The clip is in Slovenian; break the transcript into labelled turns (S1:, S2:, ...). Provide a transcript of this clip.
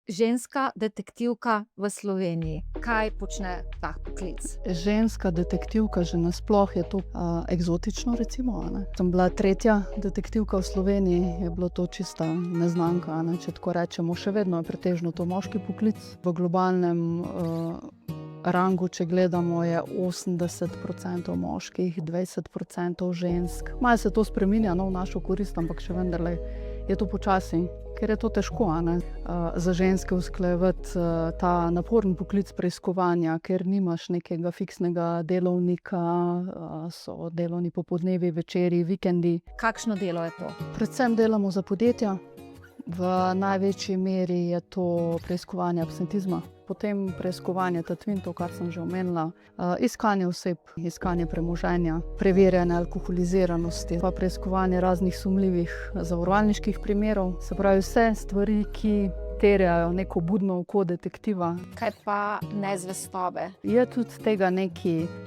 S1: ženska detektivka v Sloveniji. Kaj počne ta poklic?
S2: Ženska detektivka že nasploh je to eksotično, recimo. Sem bila tretja detektivka v Sloveniji, je bilo to čista neznanka, če tako rečemo. Še vedno je pretežno to moški poklic. V globalnem rangu, če gledamo, je 80% moških, 20% žensk. Malo se to spreminja, v našo korist, ampak še vendarle je to počasi, ker je to težko, za ženske usklajevati ta naporen poklic preiskovanja, ker nimaš nekega fiksnega delovnika, so delovni popoldnevi, večeri, vikendi.
S1: Kakšno delo je to?
S2: Predvsem delamo za podjetja. V največji meri je to preiskovanje absentizma, potem preiskovanje tatvin, to, kar sem že omenila, iskanje oseb, iskanje premoženja, preverjanje alkoholiziranosti, pa preiskovanje raznih sumljivih zavarovalniških primerov. Se pravi, vse stvari, ki terjajo neko budno oko detektiva.
S1: Kaj pa nezvestobe?
S2: Je tudi tega nekaj.